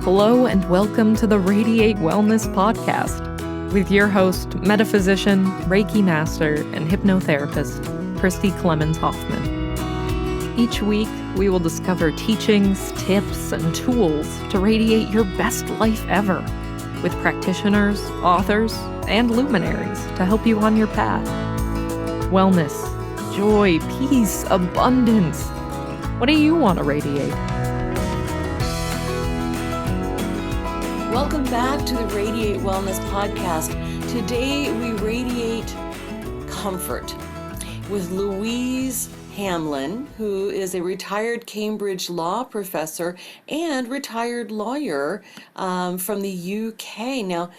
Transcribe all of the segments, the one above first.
Hello and welcome to the Radiate Wellness podcast with your host, metaphysician, Reiki master, and hypnotherapist, Christy Clemens Hoffman. Each week, we will discover teachings, tips, and tools to radiate your best life ever with practitioners, authors, and luminaries to help you on your path. Wellness, joy, peace, abundance. What do you want to radiate? Welcome back to the Radiate Wellness podcast. Today we radiate comfort with Louise Hamlin, who is a retired Cambridge law professor and retired lawyer from the UK. Now,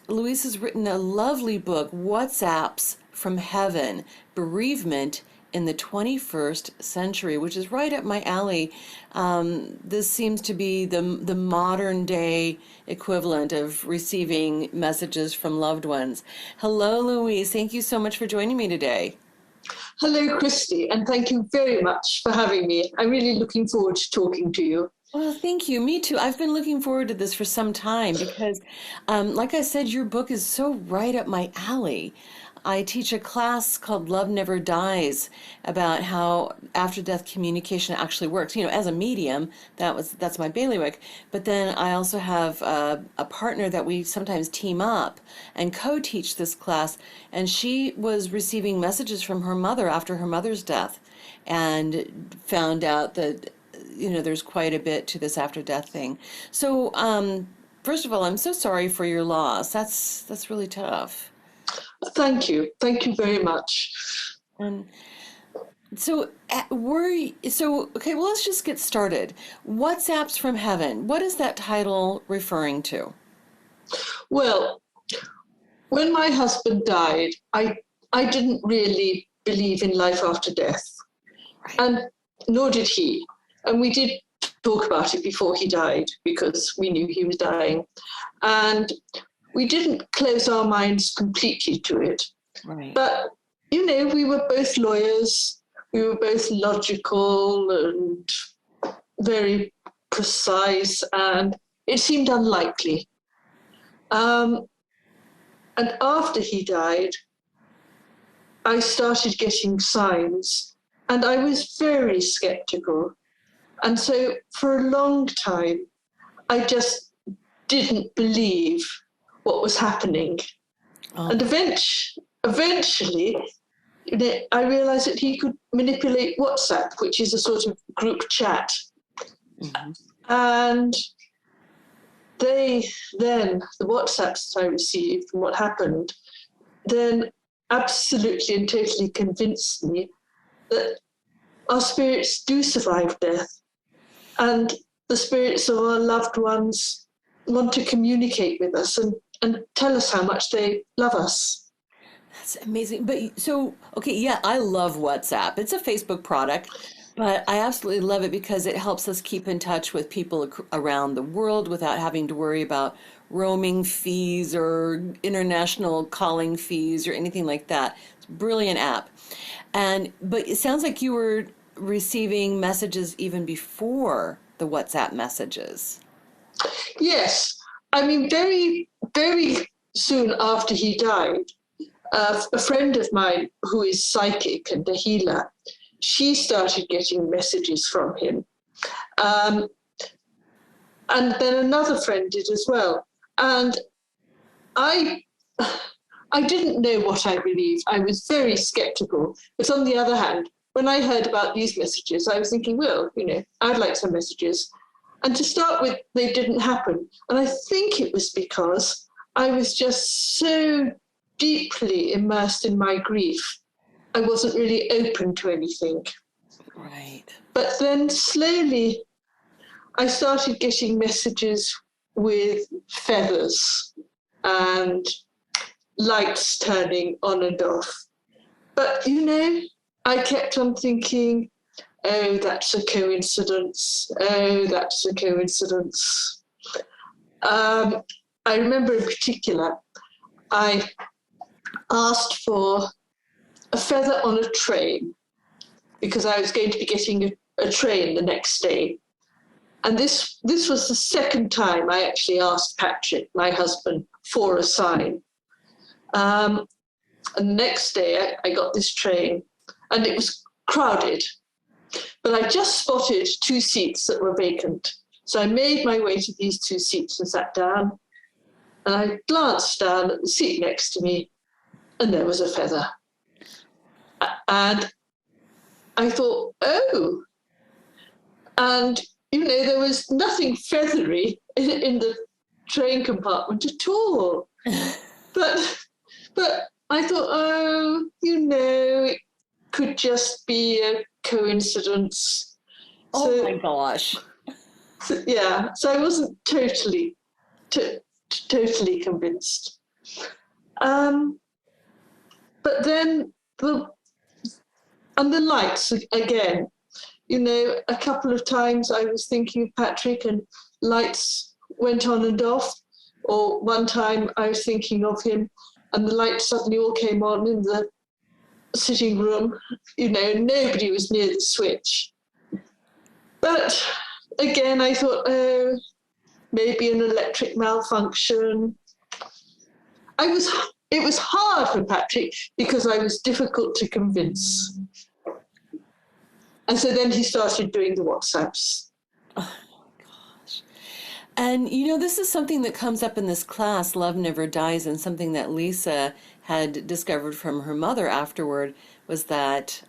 Louise has written a lovely book, WhatsApps from Heaven, Bereavement in the 21st Century, which is right up my alley. This seems to be the modern day equivalent of receiving messages from loved ones. Hello, Louise. Thank you so much for joining me today. Hello, Christy, and thank you very much for having me. I'm really looking forward to talking to you. Well, thank you. Me too. I've been looking forward to this for some time because, like I said, your book is so right up my alley. I teach a class called Love Never Dies about how after-death communication actually works. You know, as a medium, that's my bailiwick. But then I also have a partner that we sometimes team up and co-teach this class. And she was receiving messages from her mother after her mother's death and found out that, you know, there's quite a bit to this after-death thing. So, first of all, I'm so sorry for your loss. That's really tough. Thank you. Thank you very much. And so, okay, well, let's just get started. WhatsApps from Heaven. What is that title referring to? Well, when my husband died, I didn't really believe in life after death, and nor did he. And we did talk about it before he died because we knew he was dying. And we didn't close our minds completely to it. Right. But, you know, we were both lawyers. We were both logical and very precise, and it seemed unlikely. And after he died, I started getting signs, and I was very skeptical. And so for a long time, I just didn't believe what was happening. Oh. And eventually, you know, I realized that he could manipulate WhatsApp, which is a sort of group chat. Mm-hmm. And the WhatsApps that I received and what happened, then absolutely and totally convinced me that our spirits do survive death. And the spirits of our loved ones want to communicate with us and tell us how much they love us. That's amazing. But so, okay, yeah, I love WhatsApp. It's a Facebook product, but I absolutely love it because it helps us keep in touch with people around the world without having to worry about roaming fees or international calling fees or anything like that. It's a brilliant app. But it sounds like you were receiving messages even before the WhatsApp messages. Yes. I mean, very, very soon after he died, a friend of mine who is psychic and a healer, she started getting messages from him. And then another friend did as well. And I didn't know what I believed. I was very skeptical. But on the other hand, when I heard about these messages, I was thinking, well, you know, I'd like some messages. And to start with, they didn't happen. And I think it was because I was just so deeply immersed in my grief. I wasn't really open to anything. Right. But then slowly, I started getting messages with feathers and lights turning on and off. But, you know, I kept on thinking, oh, that's a coincidence. Oh, that's a coincidence. I remember in particular, I asked for a feather on a train because I was going to be getting a train the next day. And this was the second time I actually asked Patrick, my husband, for a sign. And the next day I got this train and it was crowded, but I just spotted 2 seats that were vacant. So I made my way to these 2 seats and sat down, and I glanced down at the seat next to me and there was a feather. And I thought, oh, and there was nothing feathery in the train compartment at all. But I thought, oh, it could just be a coincidence. Oh my gosh. So I wasn't totally convinced. But then the lights again. A couple of times I was thinking of Patrick and lights went on and off, or one time I was thinking of him and the lights suddenly all came on in the sitting room. Nobody was near the switch. But again, I thought, oh, maybe an electric malfunction. It was hard for Patrick because I was difficult to convince. And so then he started doing the WhatsApps. Oh my gosh. And this is something that comes up in this class, Love Never Dies, and something that Lisa had discovered from her mother afterward was that,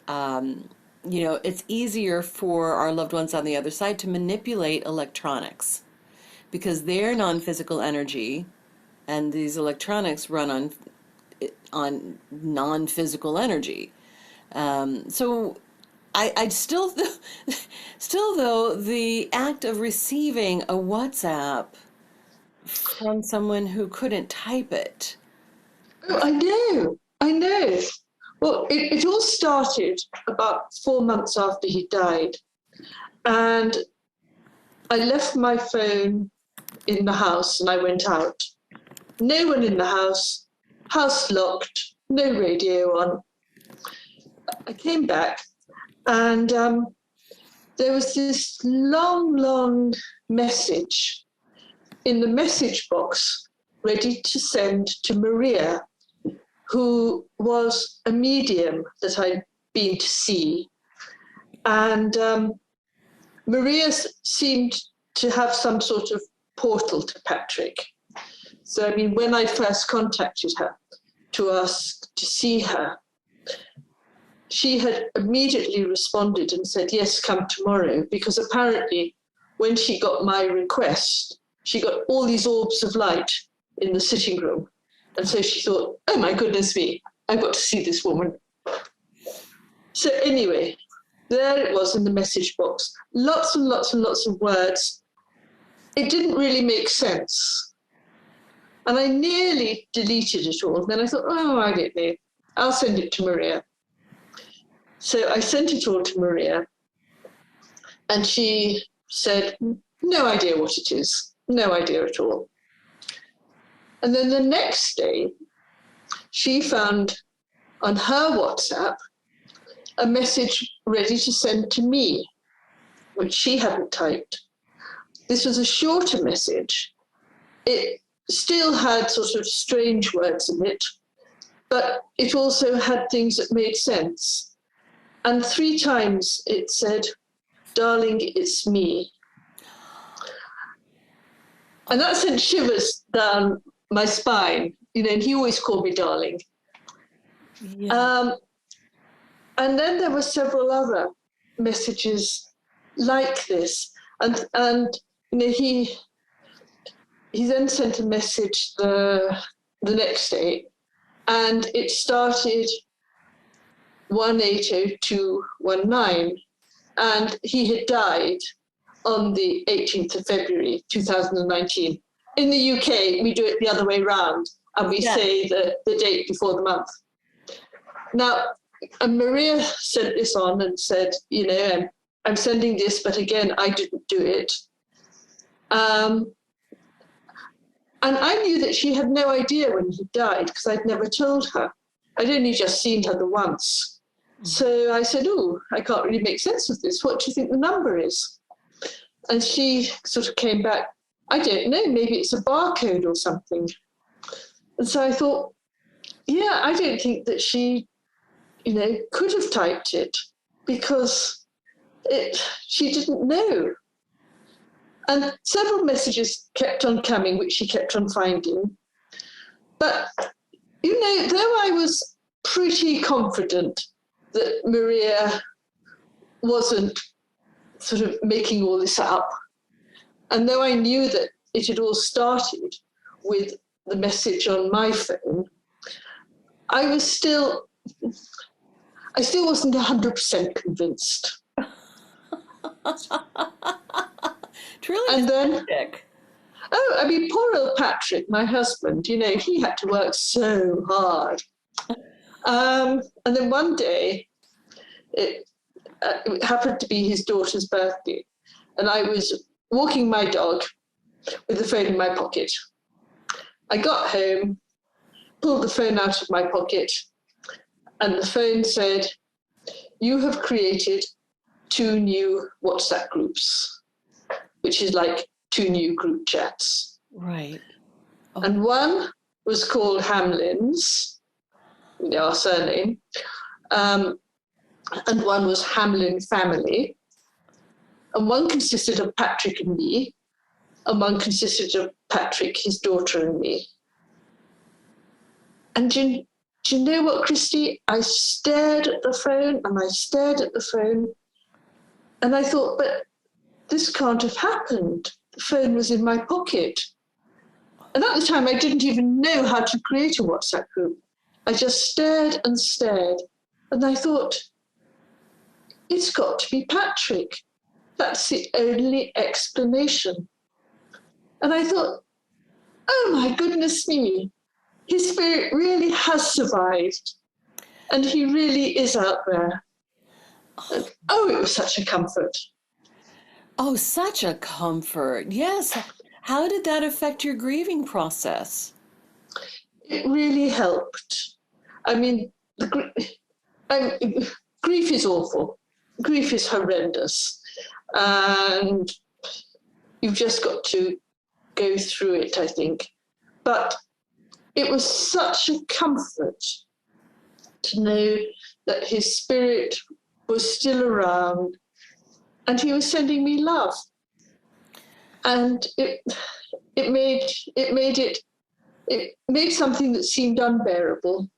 it's easier for our loved ones on the other side to manipulate electronics because they're non-physical energy and these electronics run on non-physical energy. So I still though, the act of receiving a WhatsApp from someone who couldn't type it. Oh, I know. Well, it all started about 4 months after he died. And I left my phone in the house and I went out. No one in the house locked, no radio on. I came back and there was this long message in the message box ready to send to Maria, who was a medium that I'd been to see. And Maria seemed to have some sort of portal to Patrick. So, when I first contacted her to ask to see her, she had immediately responded and said, yes, come tomorrow, because apparently when she got my request, she got all these orbs of light in the sitting room. And so she thought, oh my goodness me, I've got to see this woman. So anyway, there it was in the message box. Lots and lots and lots of words. It didn't really make sense. And I nearly deleted it all. Then I thought, oh, I don't know. I'll send it to Maria. So I sent it all to Maria. And she said, no idea what it is. No idea at all. And then the next day, she found on her WhatsApp a message ready to send to me, which she hadn't typed. This was a shorter message. It still had sort of strange words in it, but it also had things that made sense. And 3 times it said, darling, it's me. And that sent shivers down my spine, and he always called me darling. Yeah. And then there were several other messages like this. And he then sent a message the next day, and it started 180219, and he had died on the 18th of February 2019. In the UK, we do it the other way round, and we say the date before the month. Now, Maria sent this on and said, I'm sending this, but again, I didn't do it. And I knew that she had no idea when he died because I'd never told her. I'd only just seen her the once. So I said, I can't really make sense of this. What do you think the number is? And she sort of came back, I don't know, maybe it's a barcode or something. And so I thought, yeah, I don't think that she, could have typed it because she didn't know. And several messages kept on coming, which she kept on finding. But, though I was pretty confident that Maria wasn't sort of making all this up, and though I knew that it had all started with the message on my phone, I still wasn't 100% convinced. Truly And then, authentic. poor old Patrick, my husband, he had to work so hard. And then one day, it happened to be his daughter's birthday, and I was walking my dog with the phone in my pocket. I got home, pulled the phone out of my pocket, and the phone said, "You have created 2 new WhatsApp groups," which is like 2 new group chats. Right. Oh. And one was called Hamlin's, our surname, and one was Hamlin Family, and one consisted of Patrick and me, and one consisted of Patrick, his daughter, and me. And do you know what, Christy? I stared at the phone and I stared at the phone, and I thought, but this can't have happened. The phone was in my pocket. And at the time, I didn't even know how to create a WhatsApp group. I just stared and stared, and I thought, it's got to be Patrick. That's the only explanation. And I thought, oh my goodness me, his spirit really has survived, and he really is out there. And, it was such a comfort. Oh, such a comfort. Yes. How did that affect your grieving process? It really helped. I mean, grief is awful. Grief is horrendous. And you've just got to go through it, I think. But it was such a comfort to know that his spirit was still around and he was sending me love. And it made something that seemed unbearable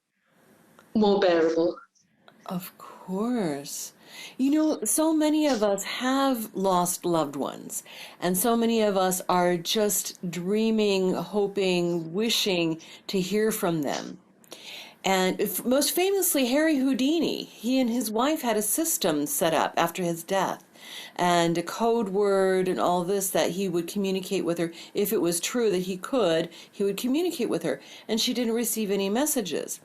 more bearable. Of course. So many of us have lost loved ones, and so many of us are just dreaming, hoping, wishing to hear from them. And most famously, Harry Houdini, he and his wife had a system set up after his death, and a code word and all this that he would communicate with her. If it was true that he would communicate with her, and she didn't receive any messages.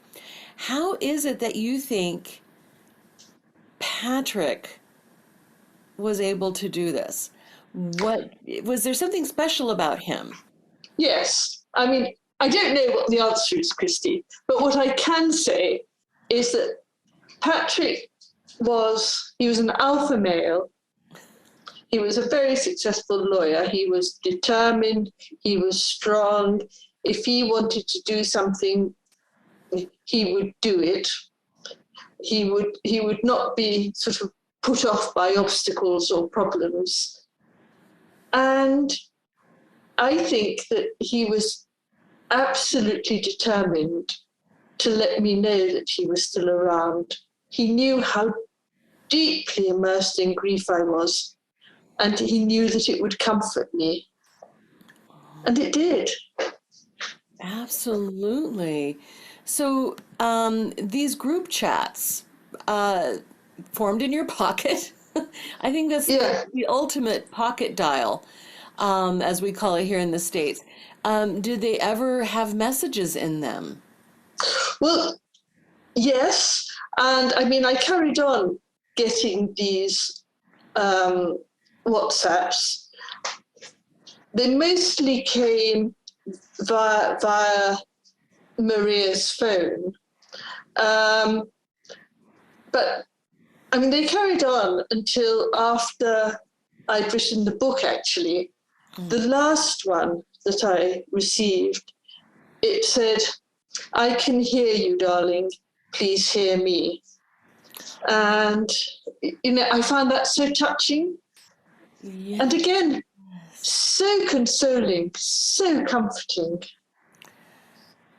How is it that you think Patrick was able to do this? Was there something special about him? Yes. I mean, I don't know what the answer is, Christy, but what I can say is that Patrick was an alpha male. He was a very successful lawyer. He was determined. He was strong. If he wanted to do something, he would do it. He would not be sort of put off by obstacles or problems. And I think that he was absolutely determined to let me know that he was still around. He knew how deeply immersed in grief I was, and he knew that it would comfort me. And it did. Absolutely. So these group chats formed in your pocket. I think that's the ultimate pocket dial, as we call it here in the States. Did they ever have messages in them? Well, yes. And I mean, I carried on getting these WhatsApps. They mostly came via Maria's phone. But I mean, they carried on until after I'd written the book, actually. The last one that I received, it said, "I can hear you, darling. Please hear me." And, I found that so touching. Yes. And again, so consoling, so comforting.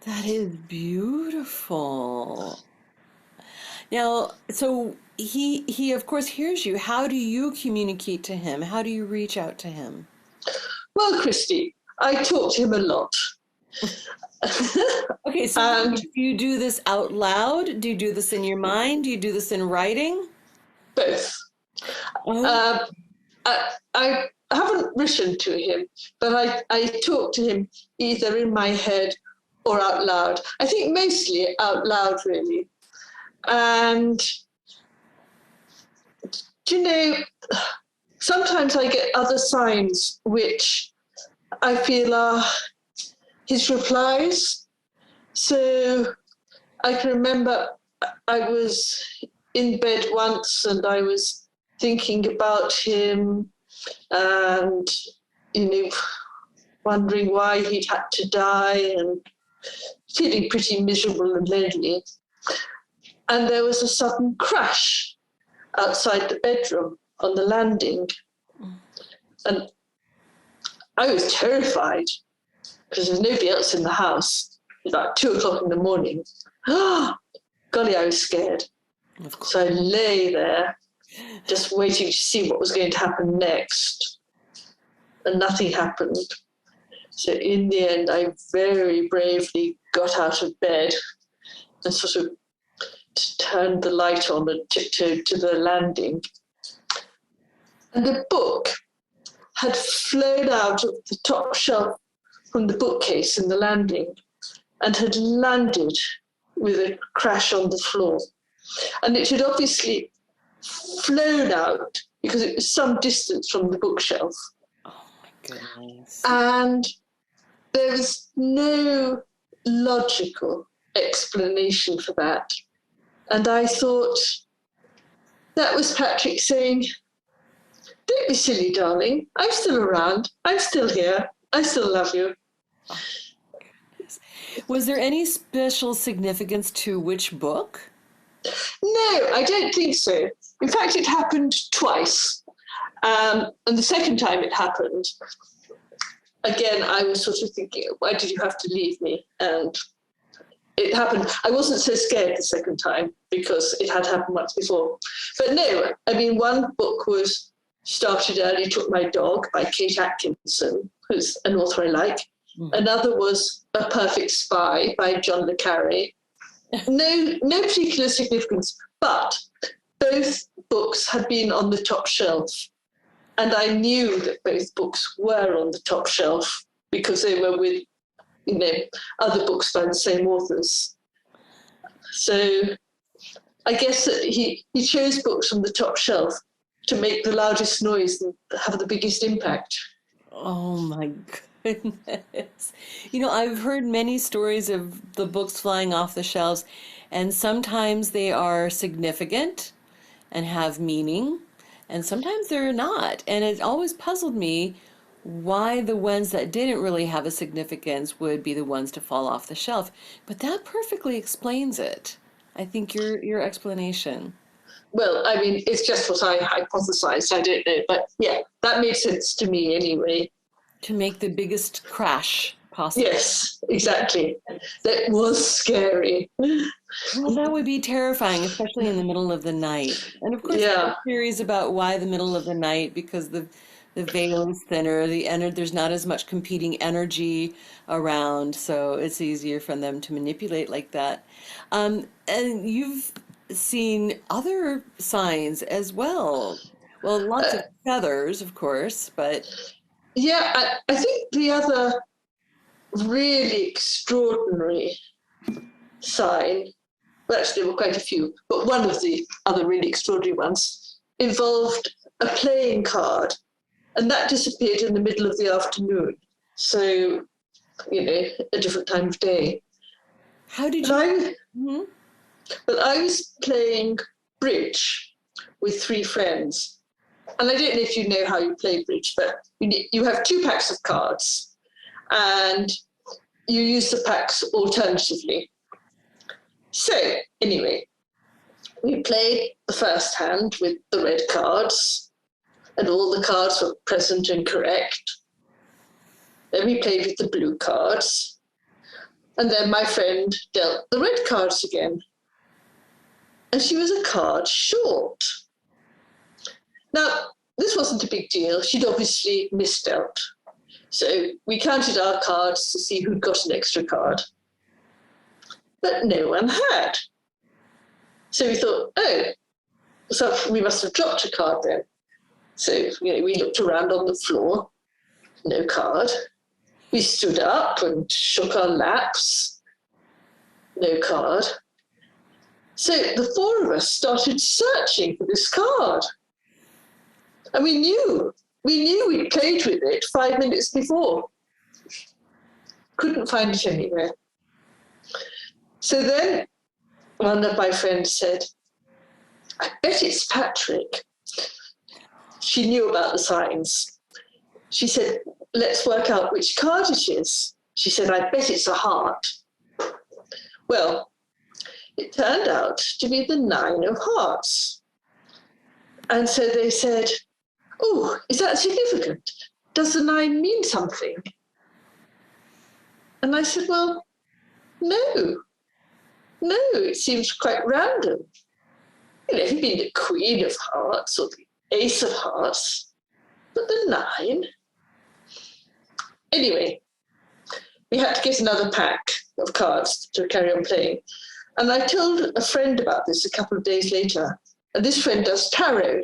That is beautiful. Now, so he of course hears you. How do you communicate to him? How do you reach out to him? Well, Christy, I talk to him a lot. Okay, so And do you do this out loud? Do you do this in your mind? Do you do this in writing? both. Oh, I haven't written to him, but I talk to him either in my head or out loud. I think mostly out loud, really. And, sometimes I get other signs which I feel are his replies. So I can remember I was in bed once and I was thinking about him and, wondering why he'd had to die and feeling pretty miserable and lonely. And there was a sudden crash outside the bedroom on the landing. And I was terrified because there's nobody else in the house. It was about 2:00 in the morning. Golly, I was scared. So I lay there just waiting to see what was going to happen next. And nothing happened. So in the end, I very bravely got out of bed and sort of turned the light on and tiptoed to the landing. And the book had flown out of the top shelf from the bookcase in the landing and had landed with a crash on the floor. And it had obviously flown out because it was some distance from the bookshelf. oh my goodness. And there was no logical explanation for that. And I thought, that was Patrick saying, "Don't be silly, darling. I'm still around. I'm still here. I still love you." Oh, was there any special significance to which book? No, I don't think so. In fact, it happened twice. And the second time it happened, again, I was sort of thinking, why did you have to leave me? And it happened. I wasn't so scared the second time because it had happened once before. But no, I mean, one book was Started Early, Took My Dog by Kate Atkinson, who's an author I like. Another was A Perfect Spy by John le Carré. No particular significance, but both books had been on the top shelf. And I knew that both books were on the top shelf because they were with, other books by the same authors. So I guess that he chose books from the top shelf to make the loudest noise and have the biggest impact. Oh my goodness. I've heard many stories of the books flying off the shelves, and sometimes they are significant and have meaning, and sometimes they're not. And it always puzzled me why the ones that didn't really have a significance would be the ones to fall off the shelf. But that perfectly explains it. I think your explanation. Well, I mean, it's just what I hypothesized. I don't know. But yeah, that made sense to me anyway. To make the biggest crash possible. Yes, exactly. That was scary. Well, that would be terrifying, especially in the middle of the night. And of course, there are theories about why the middle of the night, because the veil is thinner, there's not as much competing energy around, so it's easier for them to manipulate like that. And you've seen other signs as well. Well, lots of feathers, of course, but... Yeah, I think the other really extraordinary sign, well, actually there were quite a few, but one of the other really extraordinary ones involved a playing card, and that disappeared in the middle of the afternoon. So, a different time of day. How did you... But I was playing bridge with 3 friends, And I don't know if you know how you play bridge, but you have 2 packs of cards and you use the packs alternatively. So anyway, we played the first hand with the red cards and all the cards were present and correct. Then we played with the blue cards. And then my friend dealt the red cards again. And she was a card short. Now, this wasn't a big deal. She'd obviously misdealt. So we counted our cards to see who'd got an extra card. But no one had. So we thought, oh, so we must have dropped a card then. So we looked around on the floor, no card. We stood up and shook our laps, no card. So the 4 of us started searching for this card. And we knew we'd played with it 5 minutes before. Couldn't find it anywhere. So then one of my friends said, I bet it's Patrick. She knew about the signs. She said, let's work out which card it is. She said, I bet it's a heart. Well, it turned out to be the 9 of hearts. And so they said, oh, is that significant? Does the 9 mean something? And I said, well, no, it seems quite random. It could be the Queen of Hearts or the Ace of Hearts, but the 9. Anyway, we had to get another pack of cards to carry on playing. And I told a friend about this a couple of days later, and this friend does tarot.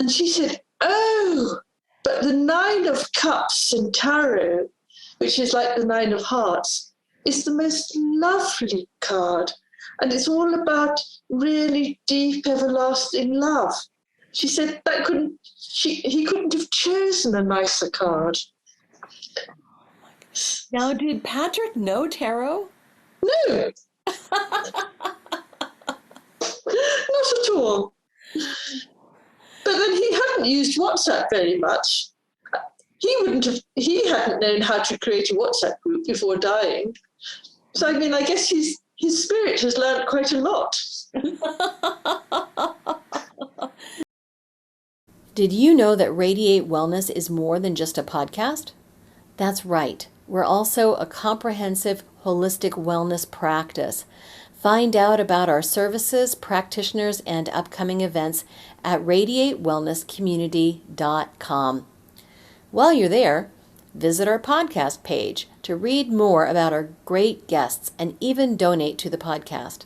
And she said, oh, but the 9 of Cups in tarot, which is like the 9 of Hearts, is the most lovely card. And it's all about really deep, everlasting love. She said he couldn't have chosen a nicer card. Now, did Patrick know tarot? No. Not at all. But then he hadn't used WhatsApp very much. He hadn't known how to create a WhatsApp group before dying. So, I guess his spirit has learned quite a lot. Did you know that Radiate Wellness is more than just a podcast? That's right. We're also a comprehensive holistic wellness practice. Find out about our services, practitioners, and upcoming events at radiatewellnesscommunity.com. While you're there, visit our podcast page to read more about our great guests and even donate to the podcast.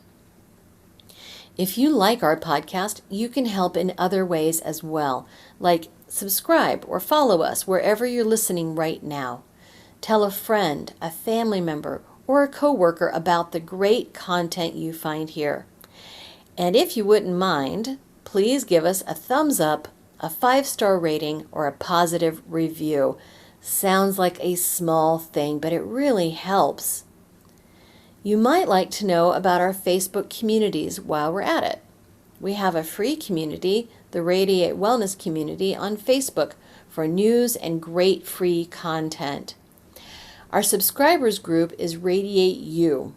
If you like our podcast, you can help in other ways as well, like subscribe or follow us wherever you're listening right now. Tell a friend, a family member, or a coworker about the great content you find here. And if you wouldn't mind, please give us a thumbs up, a 5-star rating, or a positive review. Sounds like a small thing, but it really helps. You might like to know about our Facebook communities while we're at it. We have a free community, the Radiate Wellness community, on Facebook for news and great free content. Our subscribers group is Radiate You,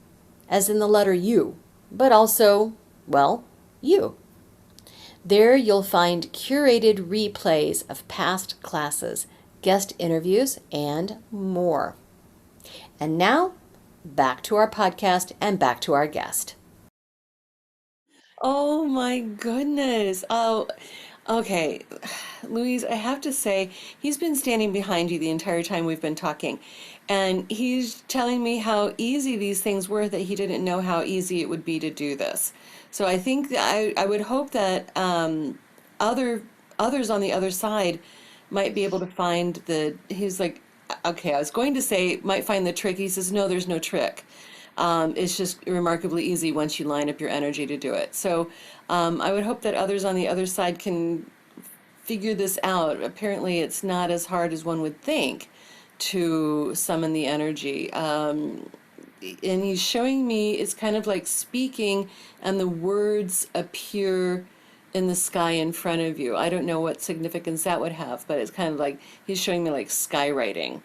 as in the letter U, but also, well, you. There you'll find curated replays of past classes, guest interviews, and more. And now, back to our podcast and back to our guest. Oh my goodness. Oh, okay. Louise, I have to say, he's been standing behind you the entire time we've been talking. And he's telling me how easy these things were, that he didn't know how easy it would be to do this. So I think that I would hope that others on the other side might be able to find he's like, okay, I was going to say might find the trick. He says, no, there's no trick. It's just remarkably easy once you line up your energy to do it. So I would hope that others on the other side can figure this out. Apparently it's not as hard as one would think to summon the energy. And he's showing me it's kind of like speaking and the words appear in the sky in front of you. I don't know what significance that would have, but it's kind of like he's showing me like skywriting,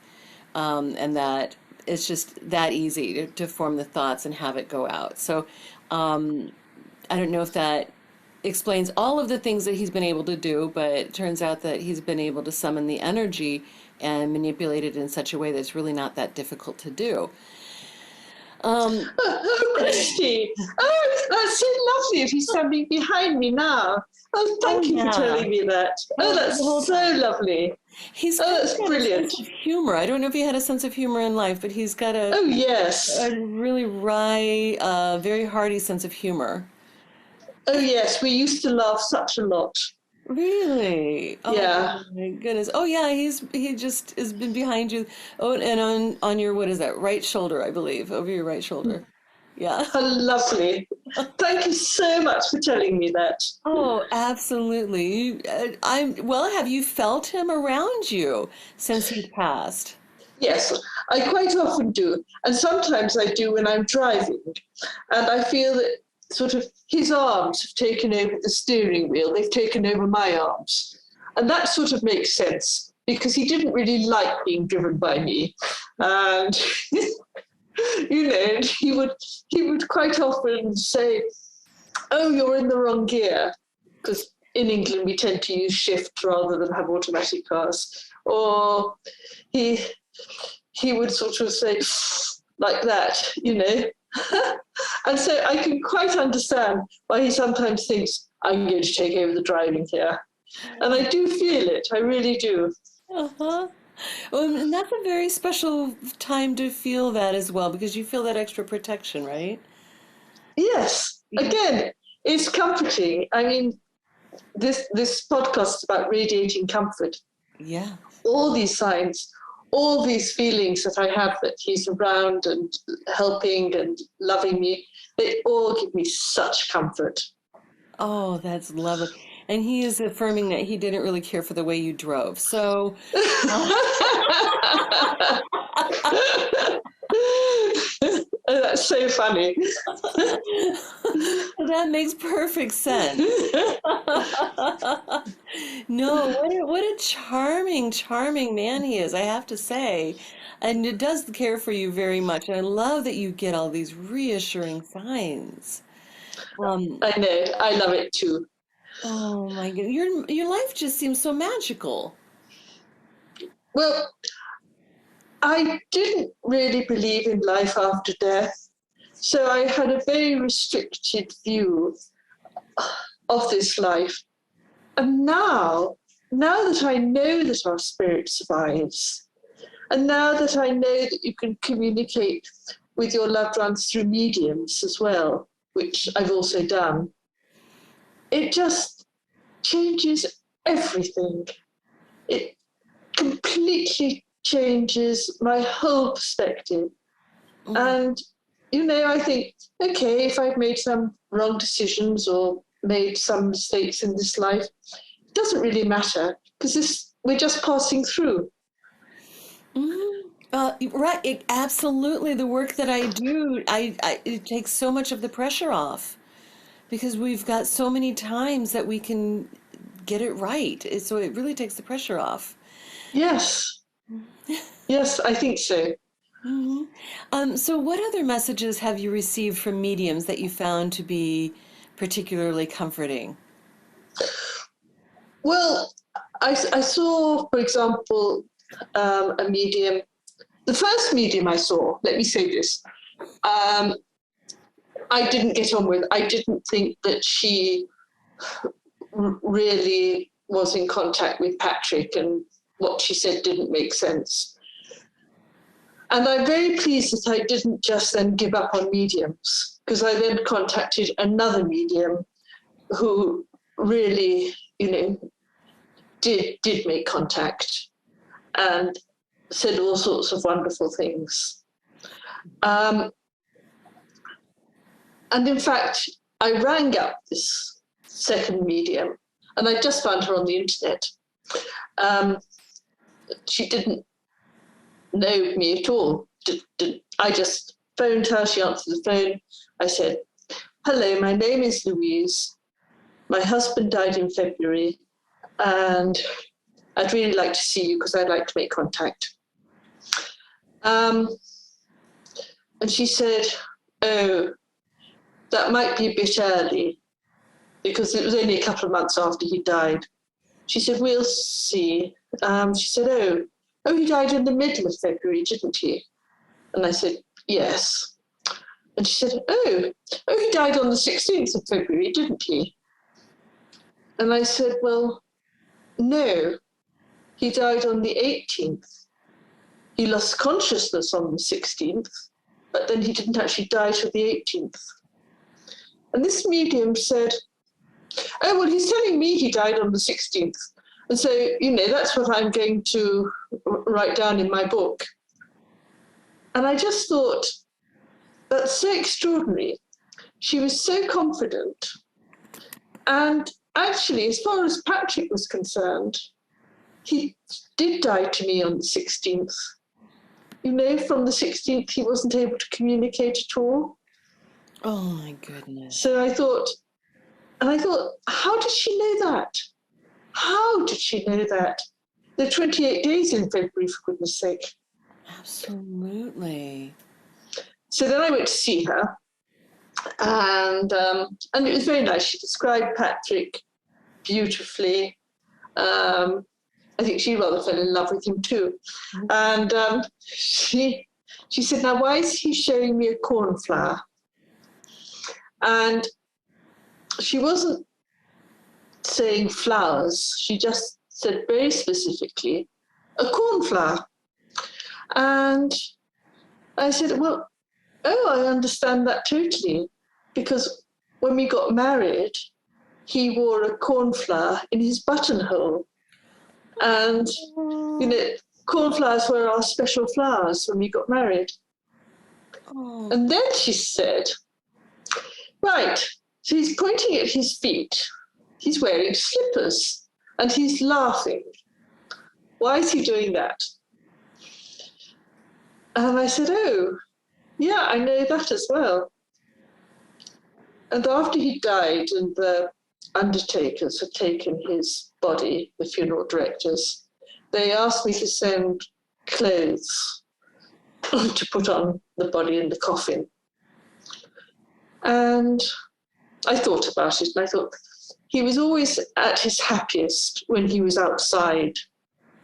and that it's just that easy to form the thoughts and have it go out. So I don't know if that explains all of the things that he's been able to do, but it turns out that he's been able to summon the energy and manipulate it in such a way that's really not that difficult to do. Oh, Christy. Oh, that's so lovely if he's standing behind me now. Oh, thank you for telling me that. Oh, that's so lovely. That's brilliant. A sense of humor. I don't know if he had a sense of humor in life, but he's got a really wry, very hearty sense of humor. Oh, yes. We used to laugh such a lot. Really? Oh, yeah. My goodness. Oh, yeah. He just has been behind you. Oh, and on your, what is that? Right shoulder, I believe, over your right shoulder. Yeah. Oh, lovely. Thank you so much for telling me that. Oh, absolutely. Have you felt him around you since he passed? Yes, I quite often do. And sometimes I do when I'm driving. And I feel that sort of his arms have taken over the steering wheel. They've taken over my arms. And that sort of makes sense because he didn't really like being driven by me. And, and he would quite often say, oh, you're in the wrong gear. Because in England, we tend to use shift rather than have automatic cars. Or he would sort of say, like that, And so I can quite understand why he sometimes thinks, I'm going to take over the driving here. And I do feel it. I really do. Uh-huh. Well, and that's a very special time to feel that as well, because you feel that extra protection, right? Yes. Again, it's comforting. I mean, this podcast is about radiating comfort. Yeah. All these signs, all these feelings that I have that he's around and helping and loving me, they all give me such comfort. Oh, that's lovely. And he is affirming that he didn't really care for the way you drove. So that's so funny. That makes perfect sense. No, what a charming man he is, I have to say. And it does care for you very much. And I love that you get all these reassuring signs. I know. I love it too. Oh my God. Your life just seems so magical. Well, I didn't really believe in life after death. So I had a very restricted view of this life. And now that I know that our spirit survives, and now that I know that you can communicate with your loved ones through mediums as well, which I've also done, it just changes everything. It completely changes my whole perspective. And, I think, okay, if I've made some wrong decisions or made some mistakes in this life, it doesn't really matter because we're just passing through. Right, absolutely. The work that I do, it takes so much of the pressure off because we've got so many times that we can get it right. So it really takes the pressure off. Yes. Yes, I think so. Mm-hmm. So what other messages have you received from mediums that you found to be particularly comforting? Well, I saw, for example, a medium. The first medium I saw, let me say this, I didn't get on with. I didn't think that she really was in contact with Patrick, and what she said didn't make sense. And I'm very pleased that I didn't just then give up on mediums, because I then contacted another medium who really, did make contact and said all sorts of wonderful things. And in fact, I rang up this second medium, and I just found her on the internet. She didn't know me at all. I just phoned her, she answered the phone. I said, hello, my name is Louise. my husband died in February, and I'd really like to see you because I'd like to make contact. And she said, oh, that might be a bit early, because it was only a couple of months after he died. She said, we'll see. She said, oh, he died in the middle of February, didn't he? And I said, yes. And she said, oh, he died on the 16th of February, didn't he? And I said, well, no, he died on the 18th. He lost consciousness on the 16th, but then he didn't actually die till the 18th. And this medium said, oh, well, he's telling me he died on the 16th. And so, that's what I'm going to write down in my book. And I just thought, that's so extraordinary. She was so confident. And actually, as far as Patrick was concerned, he did die to me on the 16th. From the 16th, he wasn't able to communicate at all. Oh, my goodness. So I thought, how did she know that? How did she know that? There are 28 days in February, for goodness sake. Absolutely. So then I went to see her, and it was very nice. She described Patrick beautifully. I think she rather fell in love with him too. And she said, now, why is he showing me a cornflower? And she wasn't saying flowers. She just said very specifically, a cornflower. And I said, well, I understand that totally, because when we got married, he wore a cornflower in his buttonhole. And, cornflowers were our special flowers when we got married. Oh. And then she said, right, so he's pointing at his feet. He's wearing slippers and he's laughing. Why is he doing that? And I said, oh, yeah, I know that as well. And after he died and the undertakers had taken his body, the funeral directors, they asked me to send clothes to put on the body in the coffin. And I thought about it, and I thought he was always at his happiest when he was outside,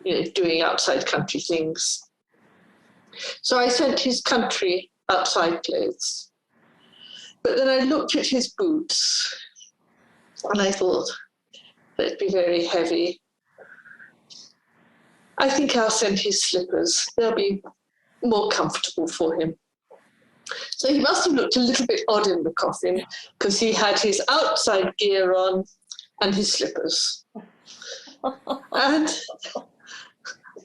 doing outside country things. So I sent his country outside clothes. But then I looked at his boots, and I thought, they'd be very heavy. I think I'll send his slippers. They'll be more comfortable for him. So he must have looked a little bit odd in the coffin because he had his outside gear on and his slippers. and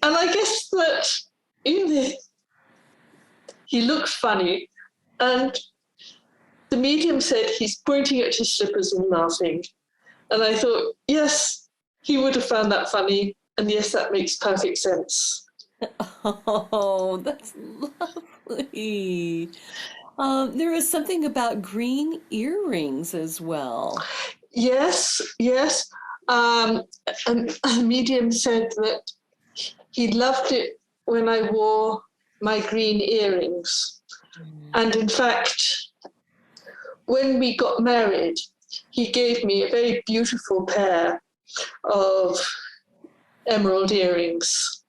I guess that he looked funny, and the medium said he's pointing at his slippers and laughing. And I thought, yes, he would have found that funny. And yes, that makes perfect sense. Oh, that's lovely. There is something about green earrings as well. Yes. And a medium said that he loved it when I wore my green earrings. And in fact, when we got married, he gave me a very beautiful pair of emerald earrings.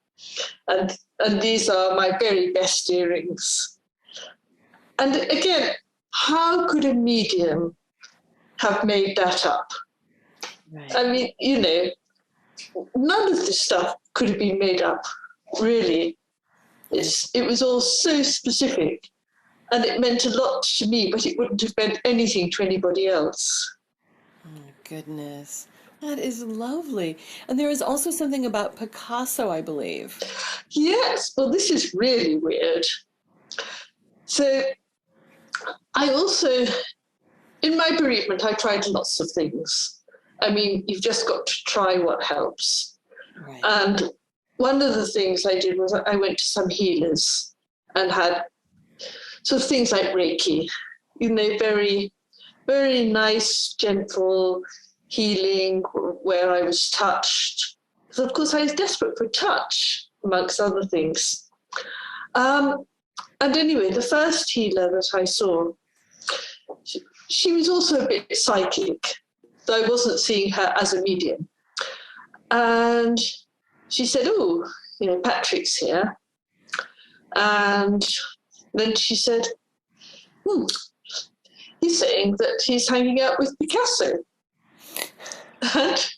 And these are my very best earrings. And again, how could a medium have made that up? Right. I mean, none of this stuff could have been made up, really. It was all so specific, and it meant a lot to me, but it wouldn't have meant anything to anybody else. Oh, my goodness. That is lovely. And there is also something about Picasso, I believe. Yes, well, this is really weird. So I also, in my bereavement, I tried lots of things. I mean, you've just got to try what helps. Right. And one of the things I did was I went to some healers and had sort of things like Reiki, very, very nice, gentle healing where I was touched. Because, of course, I was desperate for touch, amongst other things. And anyway, the first healer that I saw, she was also a bit psychic, though I wasn't seeing her as a medium. And she said, oh, Patrick's here. And then she said, he's saying that he's hanging out with Picasso. And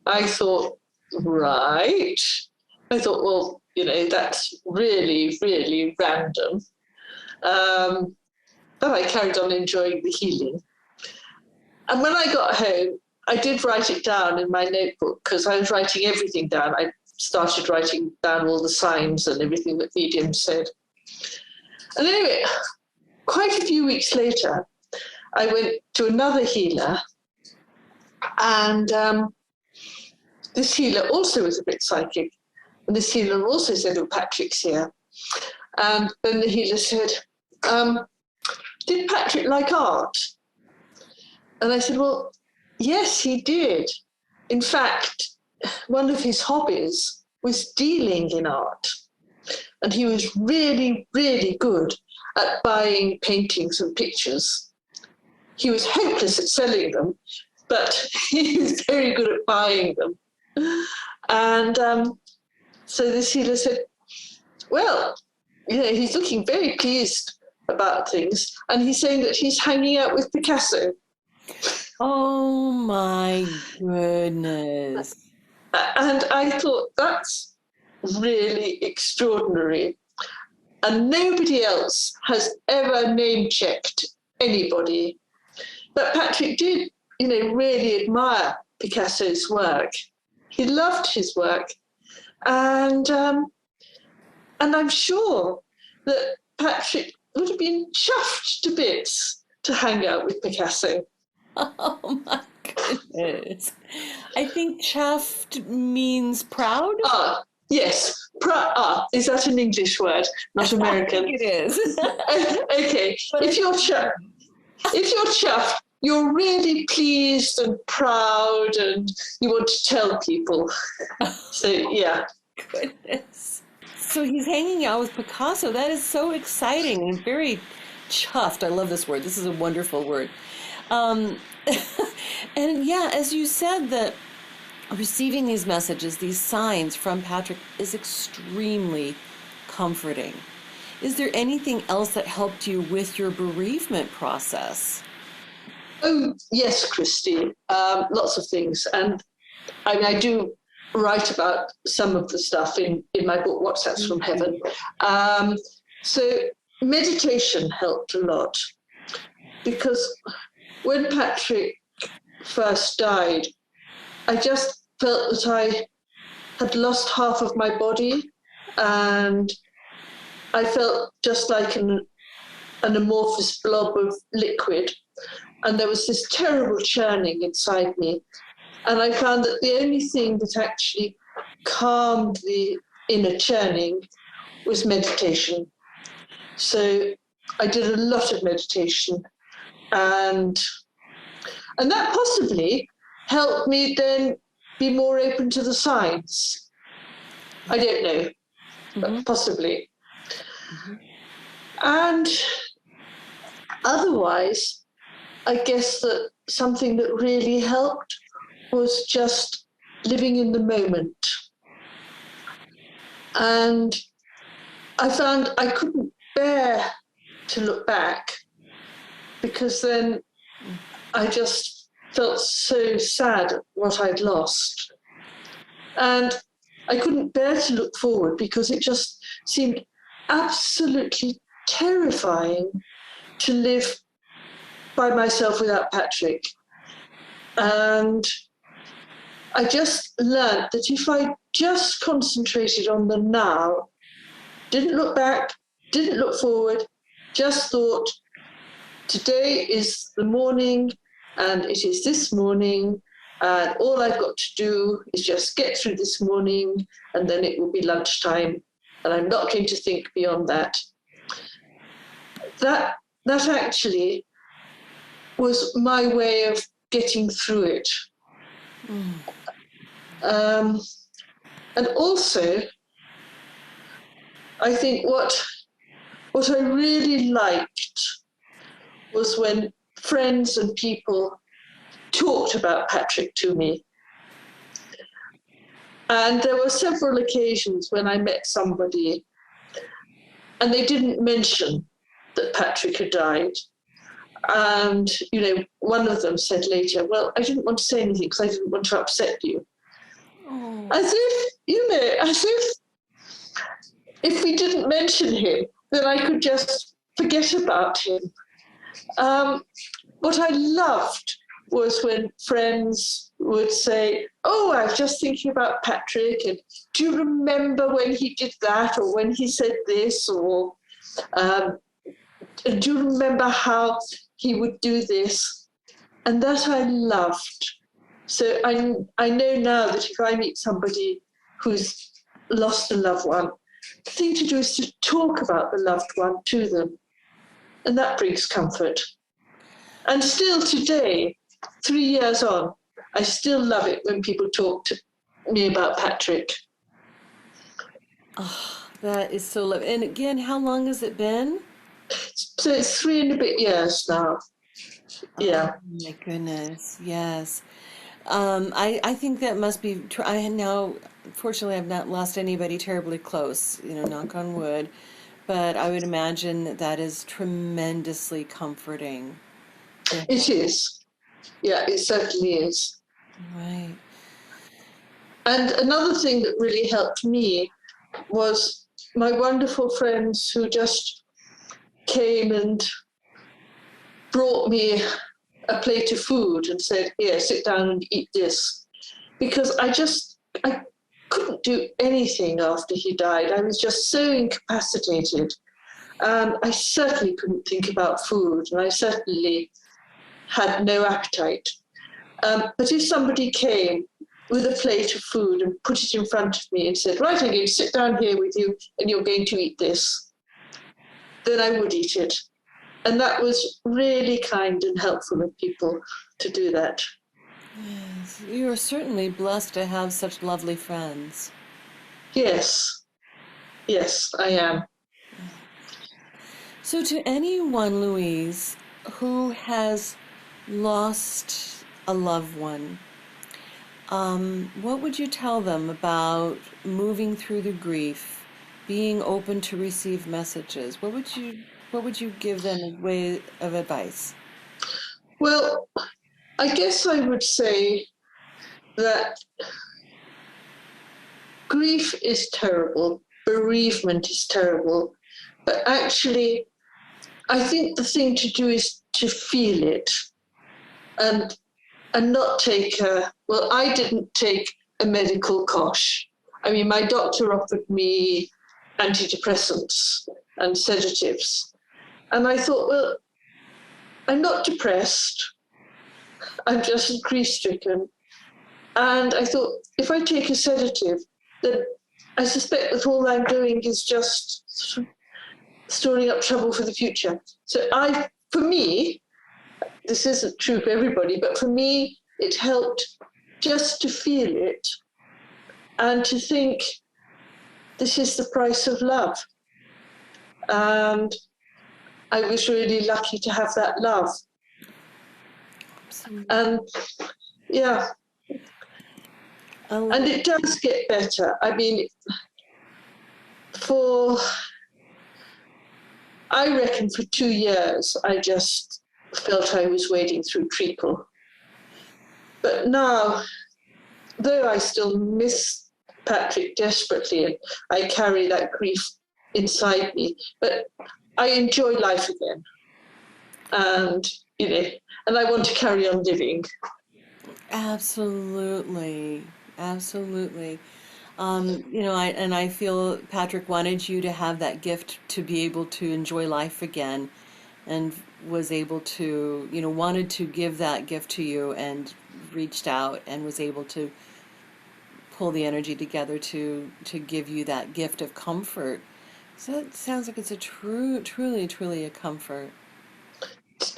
I thought, right. I thought, well, that's really, really random. But I carried on enjoying the healing. And when I got home, I did write it down in my notebook because I was writing everything down. I started writing down all the signs and everything that mediums said. And anyway, quite a few weeks later, I went to another healer, and this healer also was a bit psychic. And this healer also said, oh, Patrick's here. And then the healer said, did Patrick like art? And I said, well, yes, he did. In fact, one of his hobbies was dealing in art. And he was really, really good at buying paintings and pictures. He was hopeless at selling them, but he was very good at buying them. And so this healer said, well, he's looking very pleased about things, and he's saying that he's hanging out with Picasso. Oh my goodness. And I thought, that's really extraordinary. And nobody else has ever name-checked anybody. But Patrick did, really admire Picasso's work. He loved his work. And I'm sure that Patrick would have been chuffed to bits to hang out with Picasso. Oh my goodness. I think chuffed means proud? Yes. Is that an English word, not American? I think it is. Okay. If you're chuffed, you're really pleased and proud and you want to tell people. So, yeah. Goodness. So he's hanging out with Picasso. That is so exciting and very chuffed. I love this word. This is a wonderful word. And yeah, as you said, that receiving these messages, these signs from Patrick is extremely comforting. Is there anything else that helped you with your bereavement process? Oh, yes, Christy. Lots of things. And I do write about some of the stuff in my book, WhatsApps from Heaven. So meditation helped a lot, because when Patrick first died, I just felt that I had lost half of my body, and I felt just like an amorphous blob of liquid. And there was this terrible churning inside me. And I found that the only thing that actually calmed the inner churning was meditation. So I did a lot of meditation, and that possibly helped me then be more open to the signs. I don't know, but possibly. Mm-hmm. And otherwise, I guess that something that really helped was just living in the moment. And I found I couldn't bear to look back, because then I just felt so sad at what I'd lost. And I couldn't bear to look forward, because it just seemed absolutely terrifying to live by myself without Patrick. And I just learned that if I just concentrated on the now, didn't look back, didn't look forward, just thought, today is the morning, and it is this morning, and all I've got to do is just get through this morning, and then it will be lunchtime, and I'm not going to think beyond that. That actually was my way of getting through it. And also, I think what I really liked was when friends and people talked about Patrick to me. And there were several occasions when I met somebody and they didn't mention that Patrick had died. And, one of them said later, well, I didn't want to say anything because I didn't want to upset you. Oh. As if we didn't mention him, then I could just forget about him. What I loved was when friends would say, oh, I was just thinking about Patrick, and do you remember when he did that, or when he said this, or do you remember how he would do this? And that I loved. So I know now that if I meet somebody who's lost a loved one, the thing to do is to talk about the loved one to them. And that brings comfort. And still today, 3 years on, I still love it when people talk to me about Patrick. Oh, that is so lovely. And again, how long has it been? So it's 3 and a bit years now. Yeah. Oh, my goodness. Yes. I think that must be, fortunately, I've not lost anybody terribly close, knock on wood, but I would imagine that is tremendously comforting. It is. Yeah, it certainly is. Right. And another thing that really helped me was my wonderful friends who just came and brought me a plate of food and said, here, sit down and eat this. Because I couldn't do anything after he died. I was just so incapacitated. And I certainly couldn't think about food, and I certainly had no appetite. But if somebody came with a plate of food and put it in front of me and said, right, I'm going to sit down here with you and you're going to eat this, then I would eat it. And that was really kind and helpful of people to do that. Yes, you are certainly blessed to have such lovely friends. Yes, I am. So to anyone, Louise, who has lost a loved one, what would you tell them about moving through the grief, being open to receive messages? What would you give them in way of advice? Well, I guess I would say that grief is terrible, bereavement is terrible, but actually I think the thing to do is to feel it and not take I didn't take a medical cosh. I mean, my doctor offered me antidepressants and sedatives. And I thought, well, I'm not depressed. I'm just grief-stricken. And I thought, if I take a sedative, then I suspect that all I'm doing is just storing up trouble for the future. So for me, this isn't true for everybody, but for me, it helped just to feel it and to think, this is the price of love. And I was really lucky to have that love. Absolutely. And yeah. And it does get better. I mean, I reckon for 2 years, I just felt I was wading through treacle. But now, though I still miss Patrick desperately, and I carry that grief inside me, but I enjoy life again. And, and I want to carry on living. Absolutely. I feel Patrick wanted you to have that gift to be able to enjoy life again, and was able to, wanted to give that gift to you, and reached out and was able to pull the energy together to give you that gift of comfort. So it sounds like it's a truly a comfort.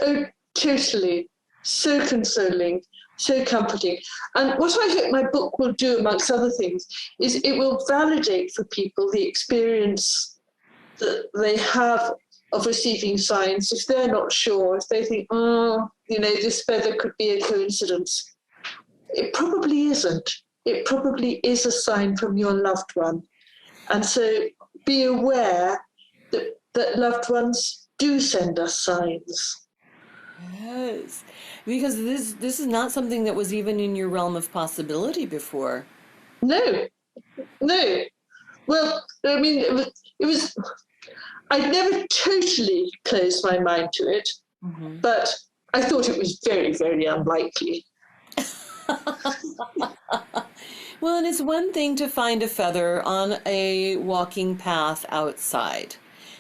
Oh, totally. so consoling, so comforting. And what I hope my book will do, amongst other things, is it will validate for people the experience that they have of receiving signs. If they're not sure, if they think, this feather could be a coincidence, it probably isn't. It probably is a sign from your loved one. And so be aware that loved ones do send us signs. Yes, because this is not something that was even in your realm of possibility before. No. Well, I mean, it was I'd never totally closed my mind to it, but I thought it was very, very unlikely. Well, and it's one thing to find a feather on a walking path outside.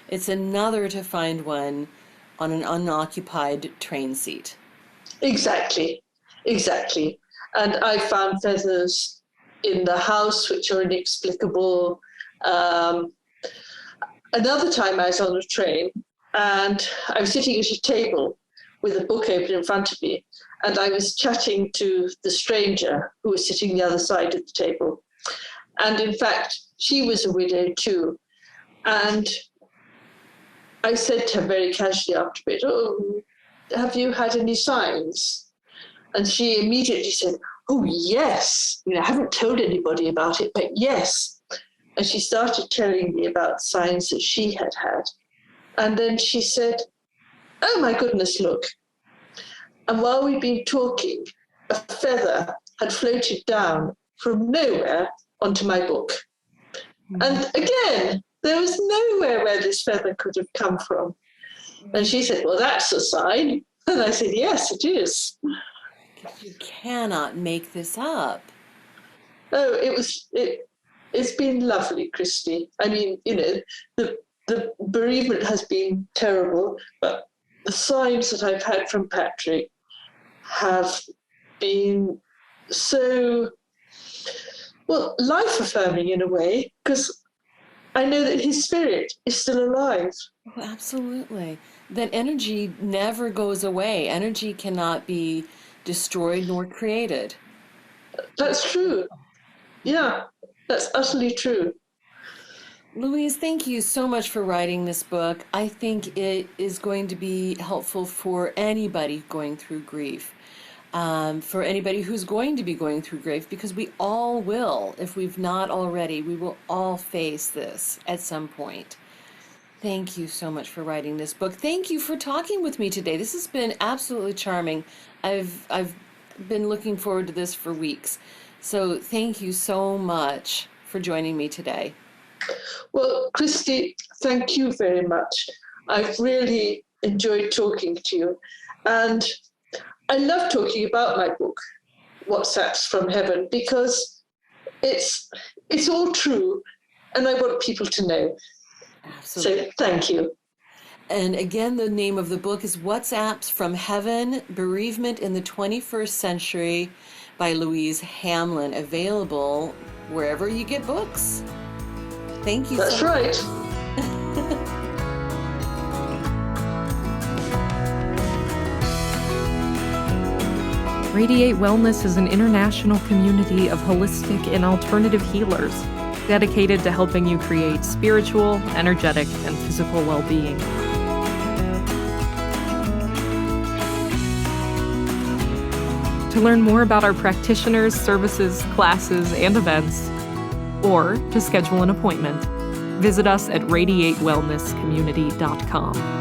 It's another to find one on an unoccupied train seat. Exactly. And I found feathers in the house which are inexplicable. Another time I was on a train and I was sitting at a table with a book open in front of me, and I was chatting to the stranger who was sitting the other side of the table. And in fact, she was a widow too. And I said to her very casually after a bit, "Oh, have you had any signs?" And she immediately said, "Oh, yes. I haven't told anybody about it, but yes." And she started telling me about signs that she had had. And then she said, "Oh, my goodness, look." And while we'd been talking, a feather had floated down from nowhere onto my book. And again, there was nowhere where this feather could have come from. And she said, "Well, that's a sign." And I said, "Yes, it is." You cannot make this up. Oh, it's been lovely, Christy. I mean, the bereavement has been terrible, but the signs that I've had from Patrick have been so, life-affirming in a way, because I know that his spirit is still alive. Oh, absolutely. That energy never goes away. Energy cannot be destroyed nor created. That's true. Yeah, that's utterly true. Louise, thank you so much for writing this book. I think it is going to be helpful for anybody going through grief, for anybody who's going to be going through grief, because we all will. If we've not already, we will all face this at some point. Thank you so much for writing this book. Thank you for talking with me today. This has been absolutely charming. I've been looking forward to this for weeks. So thank you so much for joining me today. Well, Christy, thank you very much. I've really enjoyed talking to you. And I love talking about my book, WhatsApps from Heaven, because it's all true, and I want people to know. Absolutely. So thank you. And again, the name of the book is WhatsApps from Heaven, Bereavement in the 21st Century by Louise Hamlin, available wherever you get books. Thank you. That's so right. Radiate Wellness is an international community of holistic and alternative healers dedicated to helping you create spiritual, energetic, and physical well-being. To learn more about our practitioners, services, classes, and events, or to schedule an appointment, visit us at radiatewellnesscommunity.com.